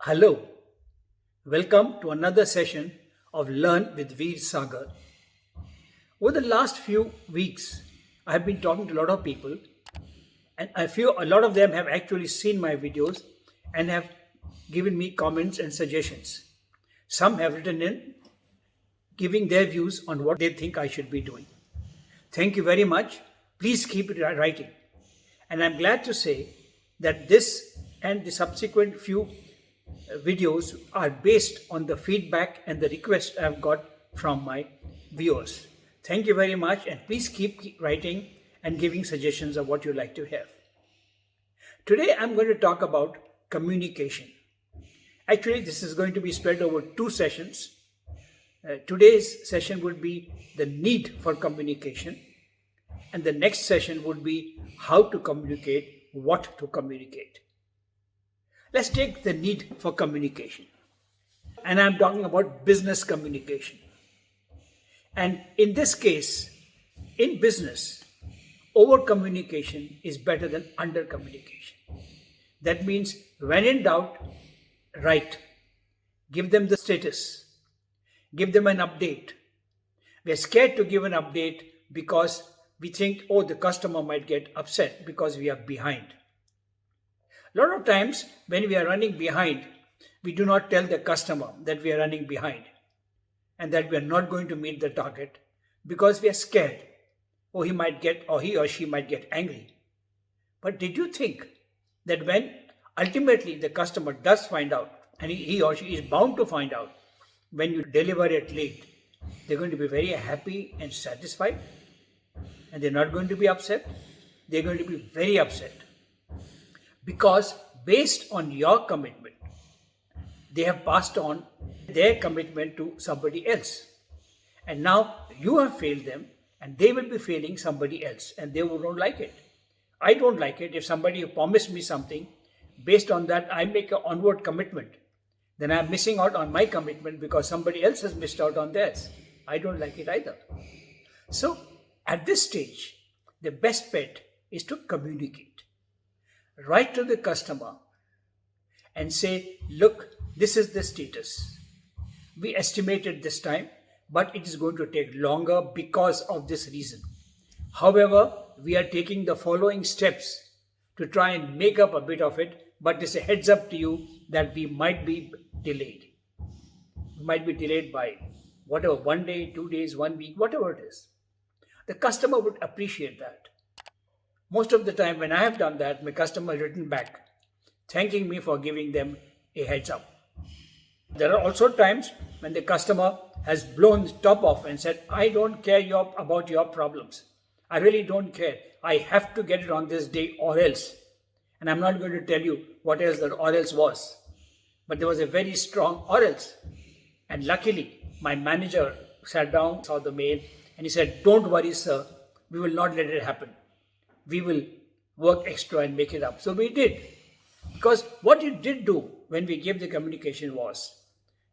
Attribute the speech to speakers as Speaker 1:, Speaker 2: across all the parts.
Speaker 1: Hello, welcome to another session of Learn with Veer Sagar. Over the last few weeks, I have been talking to a lot of people, and a lot of them have actually seen my videos and have given me comments and suggestions. Some have written in giving their views on what they think I should be doing. Thank you very much. Please keep it writing. And I'm glad to say that this and the subsequent few videos are based on the feedback and the request I've got from my viewers. Thank you very much, and please keep writing and giving suggestions of what you'd like to have. Today I'm going to talk about communication. Actually, this is going to be spread over two sessions. Today's session would be the need for communication, and the next session would be how to communicate, what to communicate. Let's take the need for communication. And I'm talking about business communication. And in this case, in business, over communication is better than under communication. That means when in doubt, write. Give them the status. Give them an update. We're scared to give an update because we think, oh, the customer might get upset because we are behind. A lot of times when we are running behind, we do not tell the customer that we are running behind and that we are not going to meet the target because we are scared. Oh, he or she might get angry. But did you think that when ultimately the customer does find out, and he or she is bound to find out when you deliver it late, they're going to be very happy and satisfied, and they're not going to be upset? They're going to be very upset. Because based on your commitment, they have passed on their commitment to somebody else. And now you have failed them and they will be failing somebody else, and they won't like it. I don't like it if somebody promised me something, based on that I make an onward commitment. Then I'm missing out on my commitment because somebody else has missed out on theirs. I don't like it either. So at this stage, the best bet is to communicate. Write to the customer and say, look, this is the status. We estimated this time, but it is going to take longer because of this reason. However, we are taking the following steps to try and make up a bit of it, but it's a heads up to you that we might be delayed. We might be delayed by whatever, 1 day, 2 days, 1 week, whatever it is. The customer would appreciate that. Most of the time when I have done that, my customer has written back, thanking me for giving them a heads up. There are also times when the customer has blown the top off and said, I don't care about your problems. I really don't care. I have to get it on this day or else. And I'm not going to tell you what else the or else was. But there was a very strong or else. And luckily, my manager sat down, saw the mail, and he said, don't worry, sir. We will not let it happen. We will work extra and make it up. So we did. Because what it did do when we gave the communication was,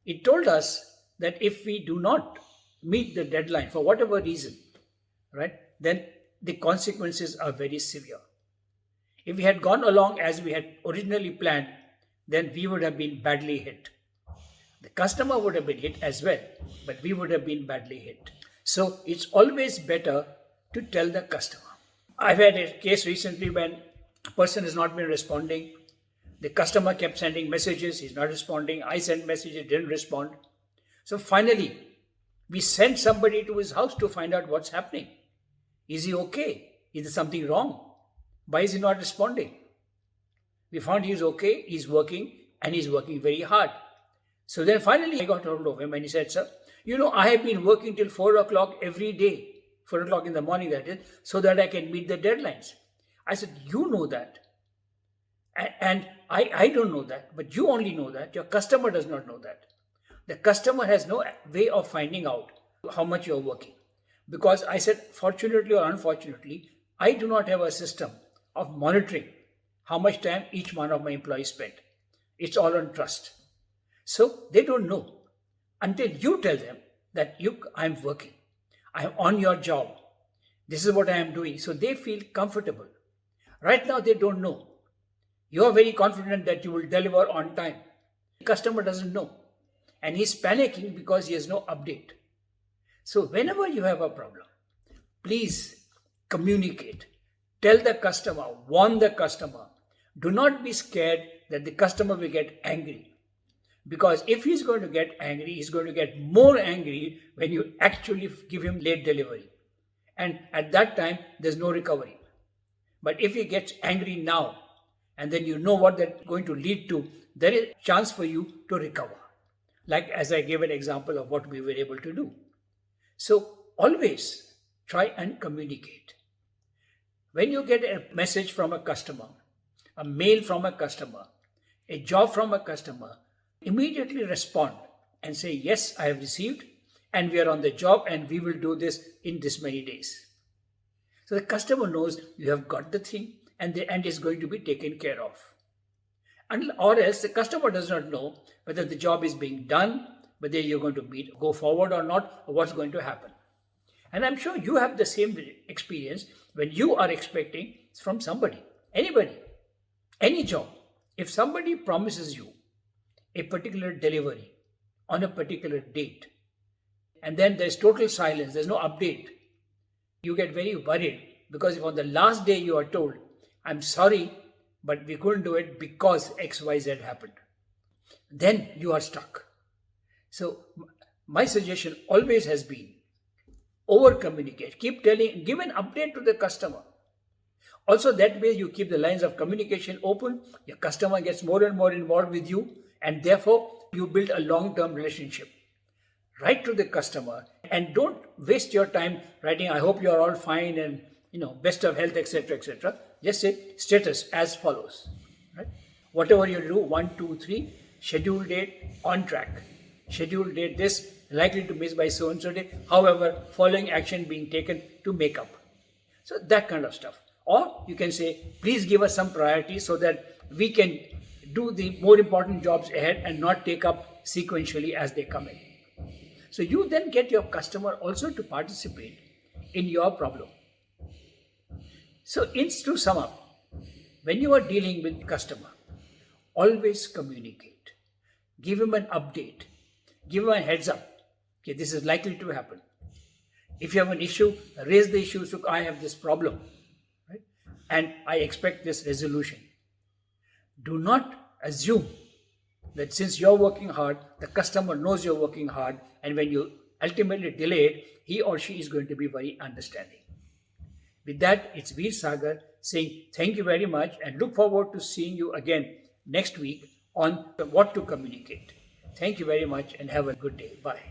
Speaker 1: it told us that if we do not meet the deadline for whatever reason, right, then the consequences are very severe. If we had gone along as we had originally planned, then we would have been badly hit. The customer would have been hit as well, but we would have been badly hit. So it's always better to tell the customer. I've had a case recently when a person has not been responding. The customer kept sending messages, he's not responding. I sent messages, didn't respond. So finally, we sent somebody to his house to find out what's happening. Is he okay? Is there something wrong? Why is he not responding? We found he's okay, he's working, and he's working very hard. So then finally I got hold of him and he said, sir, I have been working till 4 o'clock every day. 4 o'clock in the morning, that is, so that I can meet the deadlines. I said, you know that. And I don't know that, but you only know that. Your customer does not know that. The customer has no way of finding out how much you're working. Because I said, fortunately or unfortunately, I do not have a system of monitoring how much time each one of my employees spent. It's all on trust. So they don't know until you tell them that I'm working. I'm on your job. This is what I am doing. So they feel comfortable. Right now, they don't know. You are very confident that you will deliver on time. The customer doesn't know. And he's panicking because he has no update. So whenever you have a problem, please communicate. Tell the customer, warn the customer. Do not be scared that the customer will get angry. Because if he's going to get angry, he's going to get more angry when you actually give him late delivery. And at that time, there's no recovery. But if he gets angry now, and then you know what that's going to lead to, there is a chance for you to recover. Like as I gave an example of what we were able to do. So always try and communicate. When you get a message from a customer, a mail from a customer, a job from a customer, immediately respond and say, yes, I have received and we are on the job and we will do this in this many days. So the customer knows you have got the thing and the end is going to be taken care of. Or else the customer does not know whether the job is being done, whether you're going to go forward or not, or what's going to happen. And I'm sure you have the same experience when you are expecting from somebody, anybody, any job. If somebody promises you a particular delivery on a particular date, and then there's total silence, there's no update, you get very worried because if on the last day you are told, I'm sorry, but we couldn't do it because XYZ happened, then you are stuck. So my suggestion always has been, over communicate, keep telling, give an update to the customer. Also that way you keep the lines of communication open, your customer gets more and more involved with you, and therefore you build a long-term relationship. Write to the customer and don't waste your time writing, I hope you are all fine and best of health, etc., etc. Just say status as follows. Right? Whatever you do, 1, 2, 3, schedule date, on track. Schedule date this, likely to miss by so and so day. However, following action being taken to make up. So that kind of stuff. Or you can say, please give us some priority so that we can do the more important jobs ahead and not take up sequentially as they come in. So you then get your customer also to participate in your problem. So to sum up, when you are dealing with customer, always communicate. Give him an update. Give him a heads up. Okay, this is likely to happen. If you have an issue, raise the issue. So I have this problem, right? And I expect this resolution. Do not assume that since you're working hard, the customer knows you're working hard, and when you ultimately delay it, he or she is going to be very understanding. With that, it's Veer Sagar saying thank you very much and look forward to seeing you again next week on what to communicate. Thank you very much and have a good day. Bye.